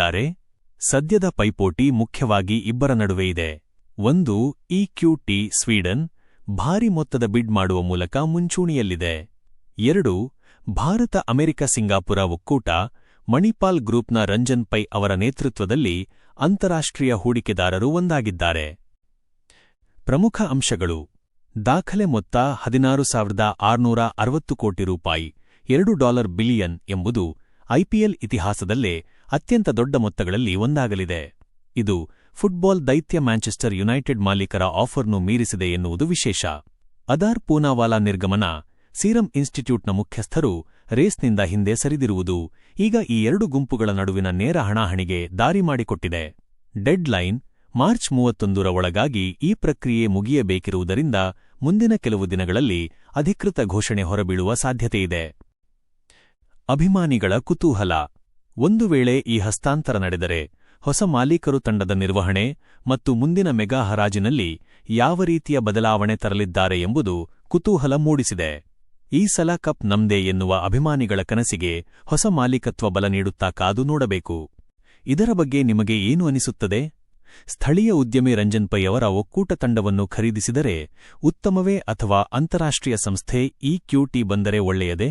ಸಿದ್ಧರಾಗಿದ್ದಾರೆ. ಸದ್ಯದ ಪೈಪೋಟಿ ಮುಖ್ಯವಾಗಿ ಇಬ್ಬರ ನಡುವೆ ಇದೆ. ಒಂದು, ಇಕ್ಯೂಟಿ ಸ್ವೀಡನ್ ಭಾರಿ ಮೊತ್ತದ ಬಿಡ್ ಮಾಡುವ ಮೂಲಕ ಮುಂಚೂಣಿಯಲ್ಲಿದೆ. 2, ಭಾರತ ಅಮೆರಿಕ ಸಿಂಗಾಪುರ ಒಕ್ಕೂಟ ಮಣಿಪಾಲ್ ಗ್ರೂಪ್ನ ರಂಜನ್ ಪೈ ಅವರ ನೇತೃತ್ವದಲ್ಲಿ ಅಂತಾರಾಷ್ಟ್ರೀಯ ಹೂಡಿಕೆದಾರರು ಒಂದಾಗಿದ್ದಾರೆ. ಪ್ರಮುಖ ಅಂಶಗಳು: ದಾಖಲೆ ಮೊತ್ತ $16,660 ಕೋಟಿ, $2 ಬಿಲಿಯನ್ ಎಂಬುದು ಐಪಿಎಲ್ ಇತಿಹಾಸದಲ್ಲೇ ಅತ್ಯಂತ ದೊಡ್ಡ ಮೊತ್ತಗಳಲ್ಲಿ ಒಂದಾಗಲಿದೆ. ಇದು ಫುಟ್ಬಾಲ್ ದೈತ್ಯ ಮ್ಯಾಂಚೆಸ್ಟರ್ ಯುನೈಟೆಡ್ ಮಾಲೀಕರ ಆಫರ್ನು ಮೀರಿಸಿದೆ ಎನ್ನುವುದು ವಿಶೇಷ. ಅದಾರ್ ಪೂನಾವಾಲಾ ನಿರ್ಗಮನ, ಸೀರಮ್ ಇನ್ಸ್ಟಿಟ್ಯೂಟ್ನ ಮುಖ್ಯಸ್ಥರು ರೇಸ್ನಿಂದ ಹಿಂದೆ ಸರಿದಿರುವುದು ಈಗ ಈ ಎರಡು ಗುಂಪುಗಳ ನಡುವಿನ ನೇರ ಹಣಾಹಣಿಗೆ ದಾರಿ ಮಾಡಿಕೊಟ್ಟಿದೆ. ಡೆಡ್ ಲೈನ್ ಮಾರ್ಚ್ 31ರ ಒಳಗಾಗಿ ಈ ಪ್ರಕ್ರಿಯೆ ಮುಗಿಯಬೇಕಿರುವುದರಿಂದ ಮುಂದಿನ ಕೆಲವು ದಿನಗಳಲ್ಲಿ ಅಧಿಕೃತ ಘೋಷಣೆ ಹೊರಬೀಳುವ ಸಾಧ್ಯತೆಯಿದೆ. ಅಭಿಮಾನಿಗಳ ಕುತೂಹಲ: ಒಂದು ವೇಳೆ ಈ ಹಸ್ತಾಂತರ ನಡೆದರೆ ಹೊಸ ಮಾಲೀಕರು ತಂಡದ ನಿರ್ವಹಣೆ ಮತ್ತು ಮುಂದಿನ ಮೆಗಾ ಹರಾಜಿನಲ್ಲಿ ಯಾವ ರೀತಿಯ ಬದಲಾವಣೆ ತರಲಿದ್ದಾರೆ ಎಂಬುದು ಕುತೂಹಲ ಮೂಡಿಸಿದೆ. ಈ ಸಲ ಕಪ್ ನಮ್ದೇ ಎನ್ನುವ ಅಭಿಮಾನಿಗಳ ಕನಸಿಗೆ ಹೊಸ ಮಾಲೀಕತ್ವ ಬಲ ನೀಡುತ್ತಾ ಕಾದು ನೋಡಬೇಕು. ಇದರ ಬಗ್ಗೆ ನಿಮಗೆ ಏನು ಅನಿಸುತ್ತದೆ? ಸ್ಥಳೀಯ ಉದ್ಯಮಿ ರಂಜನ್ ಪೈ ಅವರ ಒಕ್ಕೂಟ ತಂಡವನ್ನು ಖರೀದಿಸಿದರೆ ಉತ್ತಮವೇ ಅಥವಾ ಅಂತಾರಾಷ್ಟ್ರೀಯ ಸಂಸ್ಥೆ ಇಕ್ಯೂಟಿ ಬಂದರೆ ಒಳ್ಳೆಯದೇ?